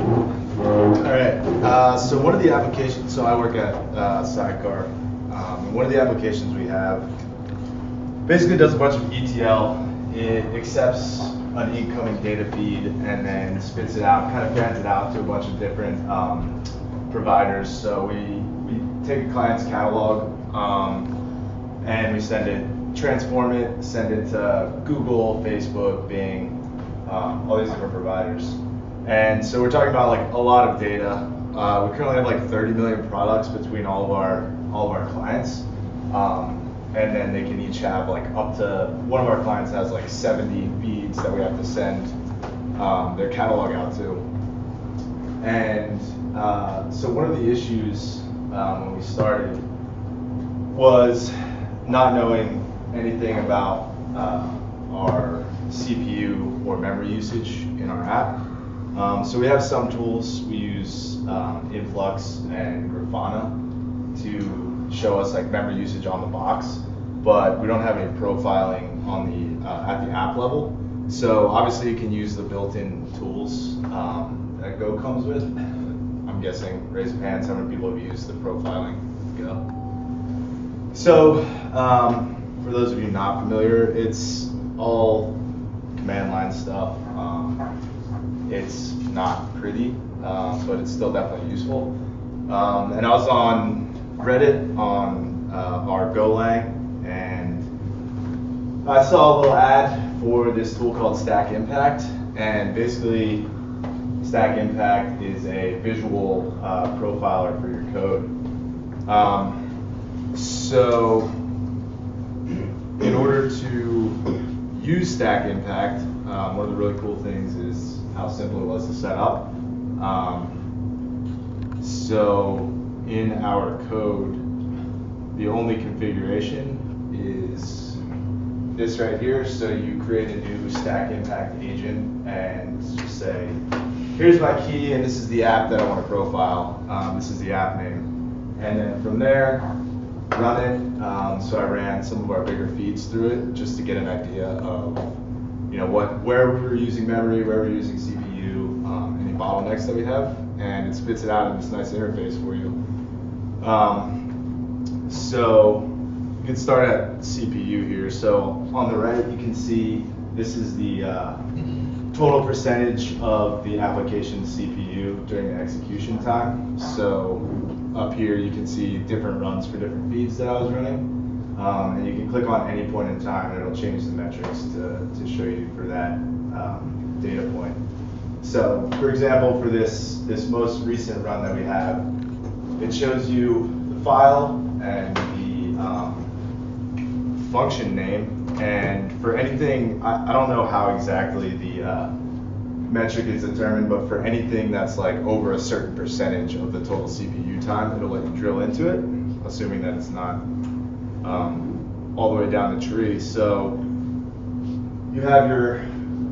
All right. So one of the applications. So I work at Sidecar. And one of the applications we have basically does a bunch of ETL. It accepts an incoming data feed and then spits it out, kind of fans it out to a bunch of different providers. So we take a client's catalog and we send it, transform it, send it to Google, Facebook, Bing, all these different providers. And so we're talking about like a lot of data. We currently have like 30 million products between all of our clients. And then they can each have like up to, one of our clients has like 70 feeds that we have to send their catalog out to. And so one of the issues when we started was not knowing anything about our CPU or memory usage in our app. So we have some tools. We use Influx and Grafana to show us like memory usage on the box, but we don't have any profiling on the at the app level. So obviously you can use the built-in tools that Go comes with. I'm guessing, raise of hands, how many people have used the profiling Go? So for those of you not familiar, it's all command line stuff. It's not pretty, but it's still definitely useful. And I was on Reddit on our Golang, and I saw a little ad for this tool called StackImpact, and basically StackImpact is a visual profiler for your code. So in order to use StackImpact, one of the really cool things is how simple it was to set up. So in our code, the only configuration is this right here. So you create a new StackImpact agent and just say, here's my key and this is the app that I want to profile. This is the app name. And then from there, run it. So I ran some of our bigger feeds through it just to get an idea of where we were using memory, where we were using CPU, any bottlenecks that we have, and it spits it out in this nice interface for you. So you can start at CPU here. So on the right, you can see this is the total percentage of the application's CPU during the execution time. So up here, you can see different runs for different feeds that I was running. And you can click on any point in time and it'll change the metrics to show you for that data point. So for example, for this most recent run that we have, it shows you the file and the function name. And for anything, I don't know how exactly the metric is determined, but for anything that's like over a certain percentage of the total CPU time, it'll let you drill into it, assuming that it's not all the way down the tree. So you have your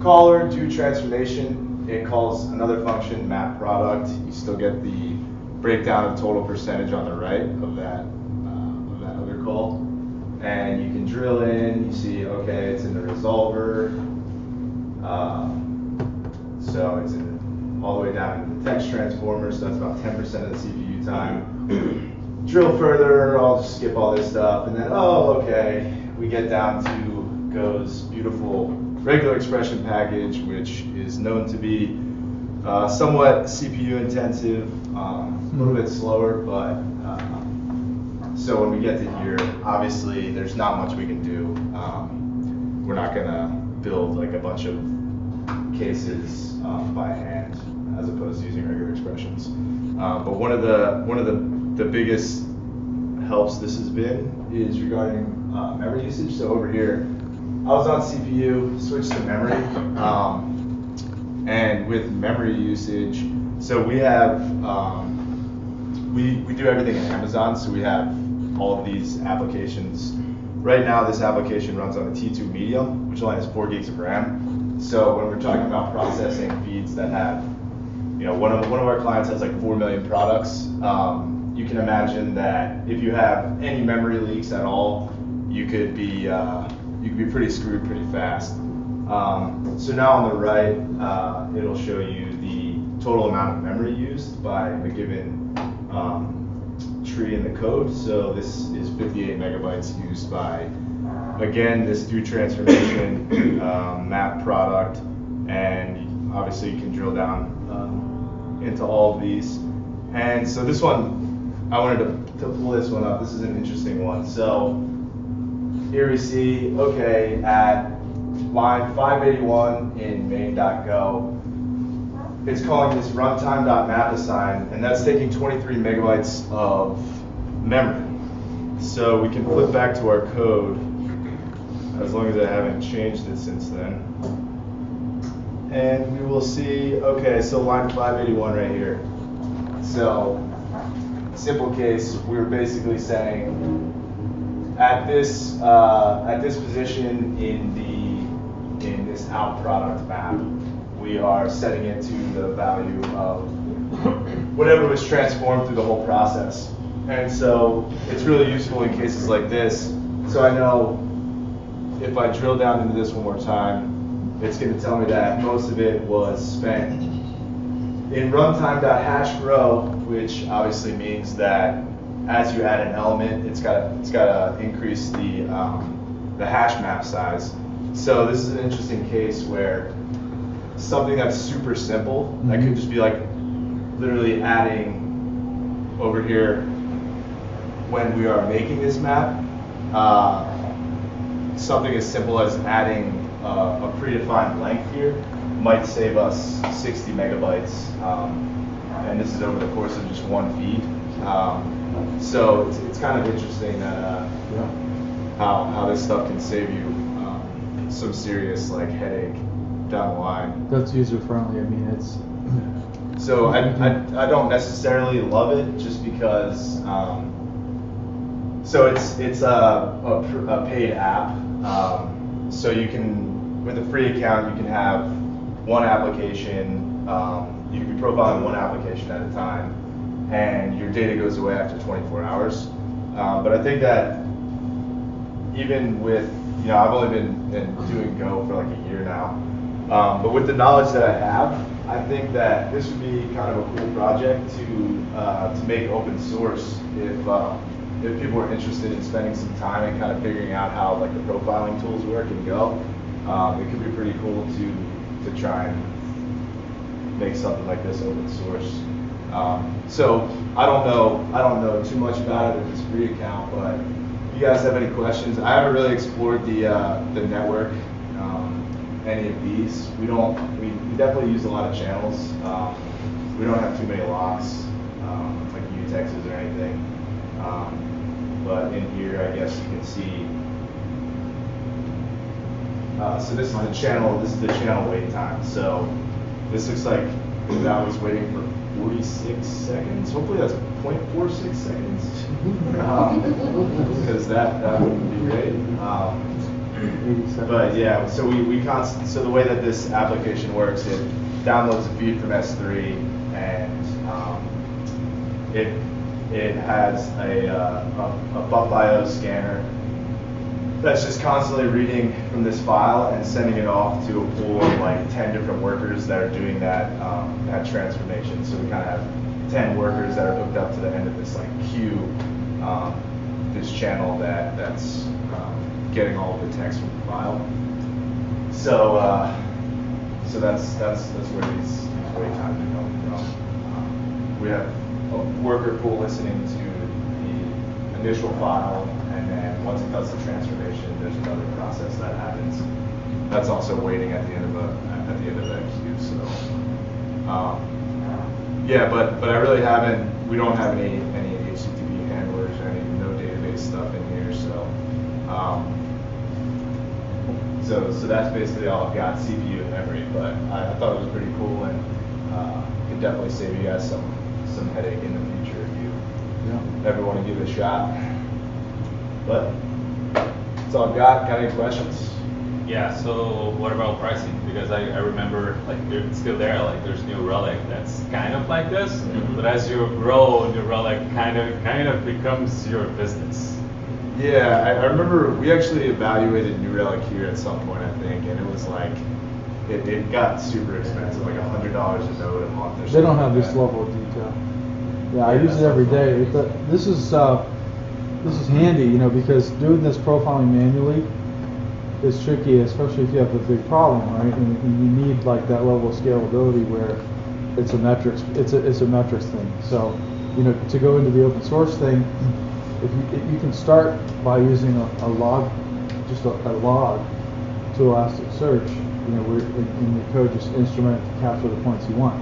caller, do transformation. It calls another function, map product. You still get the breakdown of total percentage on the right of that other call. And you can drill in, you see, okay, it's in the resolver. So it's all the way down to the text transformer, so that's about 10% of the CPU time. Drill further, I'll just skip all this stuff, and then, oh, okay, we get down to Go's beautiful regular expression package, which is known to be somewhat CPU intensive, a little bit slower, but so when we get to here, obviously there's not much we can do. We're not gonna build like a bunch of cases by hand as opposed to using regular expressions. But one of the biggest helps this has been is regarding memory usage. So over here, I was on CPU, switched to memory, and with memory usage, so we have we do everything in Amazon. So we have all of these applications. Right now, this application runs on a T2 Medium, which only has 4 gigs of RAM. So when we're talking about processing feeds that have, one of our clients has like 4 million products. You can imagine that if you have any memory leaks at all, you could be pretty screwed pretty fast. So now on the right, it'll show you the total amount of memory used by a given tree in the code. So this is 58 megabytes used by, again, this do transformation map product, and obviously you can drill down into all of these. And so this one, I wanted to pull this one up. This is an interesting one. So here we see, okay, at line 581 in main.go, it's calling this runtime.mapAssign, and that's taking 23 megabytes of memory. So we can flip back to our code, as long as I haven't changed it since then. And we will see, okay, so line 581 right here. So, simple case, we were basically saying, at this position in this out product map, we are setting it to the value of whatever was transformed through the whole process. And so it's really useful in cases like this. So I know if I drill down into this one more time, it's going to tell me that most of it was spent in runtime.hashGrow, which obviously means that as you add an element, it's got to increase the hash map size. So this is an interesting case where something that's super simple, that could just be like literally adding over here when we are making this map, something as simple as adding a predefined length here might save us 60 megabytes, and this is over the course of just one feed. So it's kind of interesting that how this stuff can save you some serious like headache down the line. That's user friendly. I mean, it's. So I don't necessarily love it just because. So it's a paid app. So you can, with a free account, you can have one application. You can be profiling one application at a time, and your data goes away after 24 hours. But I think that even with, I've only been doing Go for like a year now. But with the knowledge that I have, I think that this would be kind of a cool project to make open source if people are interested in spending some time and kind of figuring out how like the profiling tools work in Go. It could be pretty cool to try and make something like this open source. So I don't know too much about it with this free account, but if you guys have any questions, I haven't really explored the network. Any of these, we definitely use a lot of channels. We don't have too many locks, like utexes or anything. But in here, I guess you can see. So this is the channel. This is the channel wait time. So this looks like that was waiting for 46 seconds. Hopefully that's 0.46 seconds, because that wouldn't be great. But yeah, so so the way that this application works, it downloads a feed from S3, and it has a buf.io scanner that's just constantly reading from this file and sending it off to a pool of like 10 different workers that are doing that transformation. So we kind of have 10 workers that are hooked up to the end of this like queue, this channel that's getting all of the text from the file. So so that's where these wait times are coming from. We have a worker pool listening to the initial file, and then once it does the transformation, there's another process that happens. That's also waiting at the end of that queue. So yeah, but I really haven't. We don't have any HTTP handlers or no database stuff in here. So that's basically all I've got, CPU and memory. But I thought it was pretty cool, and could definitely save you guys some headache in the future if you ever want to give it a shot. But that's all I've got. Got any questions? Yeah, so what about pricing? Because I remember, like, it's still there, like, there's New Relic that's kind of like this, but as you grow, New Relic kind of becomes your business. Yeah, I remember we actually evaluated New Relic here at some point, I think, and it was like it got super expensive, like $100 a node a month or something. They don't have like this that. level of detail. Yeah, I Yeah, use that's it every helpful. day. This is handy, you know, because doing this profiling manually is tricky, especially if you have a big problem, right? And you need like that level of scalability where it's a metrics, it's a metrics thing. So, you know, to go into the open source thing, if you can start by using a log, just a log to Elasticsearch, you know, where in your code just instrument to capture the points you want.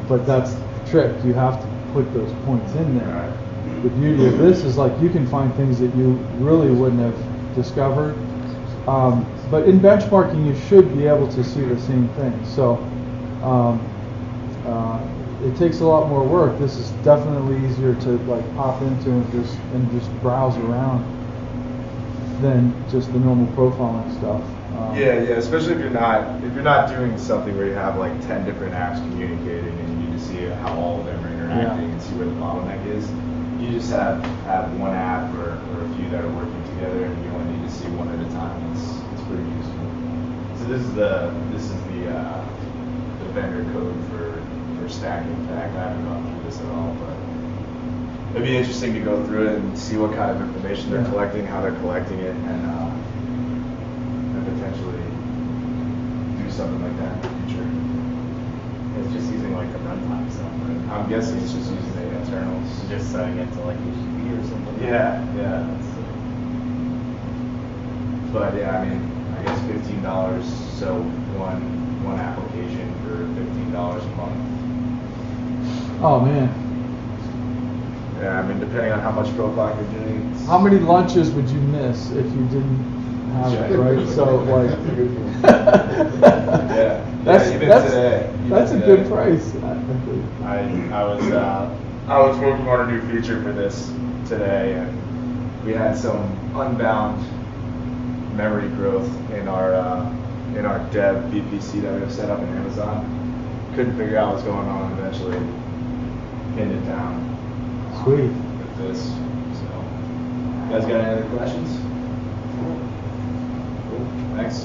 But that's the trick. You have to put those points in there. Right. The beauty of this is like you can find things that you really wouldn't have discovered. But in benchmarking, you should be able to see the same thing. So it takes a lot more work. This is definitely easier to like pop into and just browse around than just the normal profiling stuff. Yeah, especially if you're not doing something where you have like 10 different apps communicating and you need to see how all of them are interacting and see where the bottleneck is. You just have one app or a few that are working together, and you only need to see one at a time. It's pretty useful. So this is the vendor code for StackImpact. I haven't gone through this at all, but it'd be interesting to go through it and see what kind of information they're collecting, how they're collecting it, and potentially do something like that in the future. It's just using like the runtime stuff, right? I'm guessing it's just using the internals. Just setting it to like HTTP or something. Yeah. But yeah, I mean, I guess $15. So one application for $15 a month. Oh man, Yeah, I mean, depending on how much profiling you're doing. how many lunches would you miss if you didn't have it, right? So like, That's a today. good price. I was working on a new feature for this today, and we had some unbound memory growth in our dev VPC that we have set up in Amazon. Couldn't figure out what's going on, and eventually pinned it down. Sweet. With this. So, you guys got any other questions? Cool. Thanks.